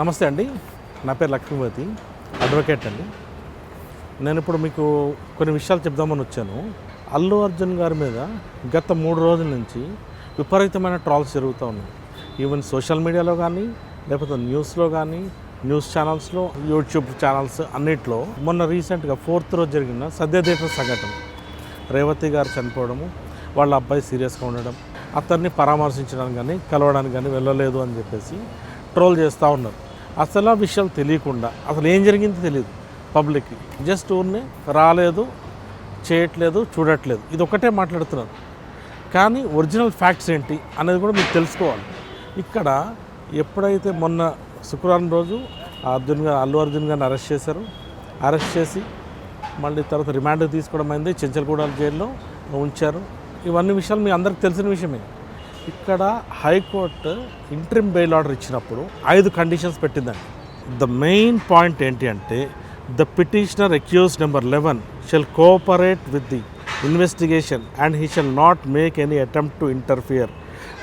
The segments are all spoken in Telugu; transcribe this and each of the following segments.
నమస్తే అండి, నా పేరు లక్ష్మీపతి, అడ్వకేట్ అండి. నేను ఇప్పుడు మీకు కొన్ని విషయాలు చెప్దామని వచ్చాను. అల్లు అర్జున్ గారి మీద గత 3 రోజుల నుంచి విపరీతమైన ట్రాల్స్ జరుగుతూ ఉన్నాయి. ఈవెన్ సోషల్ మీడియాలో కానీ, లేకపోతే న్యూస్లో కానీ, న్యూస్ ఛానల్స్లో, యూట్యూబ్ ఛానల్స్ అన్నిట్లో మొన్న రీసెంట్గా 4th రోజు జరిగిన సత్యదేవ సంఘటన, రేవతి గారు చనిపోవడము, వాళ్ళ అబ్బాయి సీరియస్గా ఉండడం, అతన్ని పరామర్శించడానికి కానీ కలవడానికి కానీ వెళ్ళలేదు అని చెప్పేసి ట్రోల్ చేస్తూ ఉన్నారు. అసలు ఆ విషయాలు తెలియకుండా అసలు ఏం జరిగిందో తెలియదు పబ్లిక్కి. జస్ట్ ఊరిని రాలేదు, చేయట్లేదు, చూడట్లేదు, ఇది ఒకటే మాట్లాడుతున్నారు. కానీ ఒరిజినల్ ఫ్యాక్ట్స్ ఏంటి అనేది కూడా మీకు తెలుసుకోవాలి. ఇక్కడ ఎప్పుడైతే మొన్న శుక్రవారం రోజు అల్లు అర్జున్ గారిని అరెస్ట్ చేశారు, అరెస్ట్ చేసి మళ్ళీ తర్వాత రిమాండ్కి తీసుకోవడం అయింది, చెంచల్గూడ జైల్లో ఉంచారు. ఇవన్నీ విషయాలు మీ అందరికి తెలిసిన విషయమే. ఇక్కడ హైకోర్టు ఇంట్రిమ్ బెయిల్ ఆర్డర్ ఇచ్చినప్పుడు 5 కండిషన్స్ పెట్టిందండి. ద మెయిన్ పాయింట్ ఏంటి అంటే, the petitioner accused number 11 shall cooperate with the investigation and he shall not make any attempt to interfere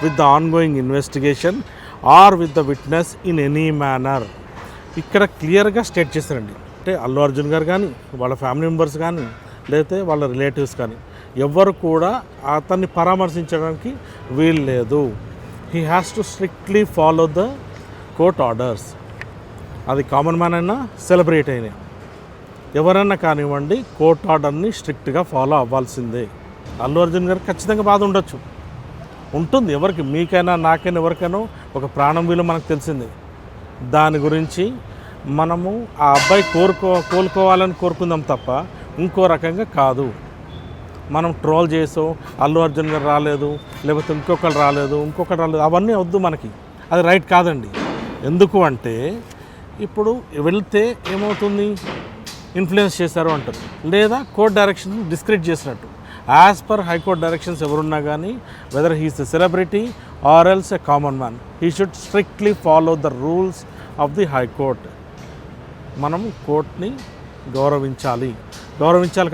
with the ongoing investigation or with the witness in any manner. ఇక్కడ క్లియర్గా స్టేట్ చేశారండి. అంటే అల్లు అర్జున్ గారు కానీ, వాళ్ళ ఫ్యామిలీ మెంబర్స్ కానీ, లేకపోతే వాళ్ళ రిలేటివ్స్ కానీ ఎవ్వరు కూడా అతన్ని పరామర్శించడానికి వీలు లేదు. He has to strictly follow the court orders. అది కామన్ మ్యాన్ అయినా, సెలబ్రిటీ అయినా, ఎవరైనా కానివ్వండి, కోర్ట్ ఆర్డర్ని స్ట్రిక్ట్గా ఫాలో అవ్వాల్సిందే. అల్లు అర్జున్ గారికి ఖచ్చితంగా బాధ ఉంటుంది. ఎవరికి, మీకైనా, నాకైనా, ఎవరికైనా ఒక ప్రాణం విలువ మనకు తెలిసింది. దాని గురించి మనము ఆ అబ్బాయి కోలుకోవాలని కోరుకుందాం తప్ప ఇంకో రకంగా కాదు. మనం ట్రోల్ చేసో అల్లు అర్జున్ గారు రాలేదు, లేకపోతే ఇంకొకరు రాలేదు, అవన్నీ వద్దు మనకి. అది రైట్ కాదండి. ఎందుకు అంటే ఇప్పుడు వెళ్తే ఏమవుతుంది, ఇన్ఫ్లుయెన్స్ చేశారు అంటారు, లేదా కోర్ట్ డైరెక్షన్ డిస్క్రెడిట్ చేసినట్టు. యాజ్ పర్ హైకోర్ట్ డైరెక్షన్స్ ఎవరున్నా కానీ, weather he's a celebrity or else a common man, he should strictly follow the rules of the high court. మనం కోర్ట్ని గౌరవించాలి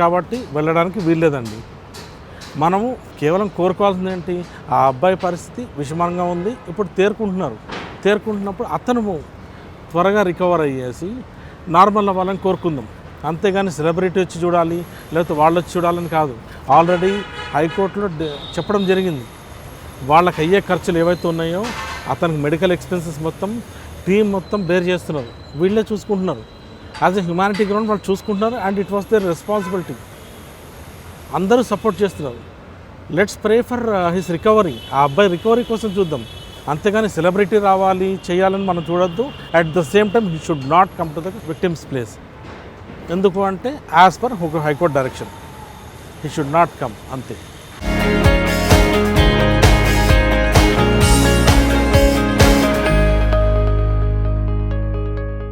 కాబట్టి వెళ్ళడానికి వీల్లేదండి. మనము కేవలం కోరుకోవాల్సింది ఏంటి, ఆ అబ్బాయి పరిస్థితి విషమంగా ఉంది, ఇప్పుడు తేరుకుంటున్నప్పుడు అతను త్వరగా రికవర్ అయ్యేసి నార్మల్ అవ్వాలని కోరుకుందాం. అంతేగాని సెలబ్రిటీ వచ్చి చూడాలి, లేకపోతే వాళ్ళు వచ్చి చూడాలని కాదు. ఆల్రెడీ హైకోర్టులో చెప్పడం జరిగింది, వాళ్ళకి అయ్యే ఖర్చులు ఏవైతే ఉన్నాయో అతనికి మెడికల్ ఎక్స్పెన్సెస్ మొత్తం టీం మొత్తం బేర్ చేస్తున్నారు, వీళ్ళే చూసుకుంటున్నారు. యాజ్ ఎ హ్యుమానిటీ గ్రౌండ్ వాళ్ళు చూసుకుంటున్నారు. And it was there responsibility. అందరూ సపోర్ట్ చేస్తున్నారు. Let's pray for his recovery. ఆ అబ్బాయి రికవరీ కోసం చూద్దాం, అంతేగాని సెలబ్రిటీ రావాలి చేయాలని మనం చూడొద్దు. At the same time he should not come to the victims place. ఎందుకు అంటే as per high court direction he should not come, అంతే.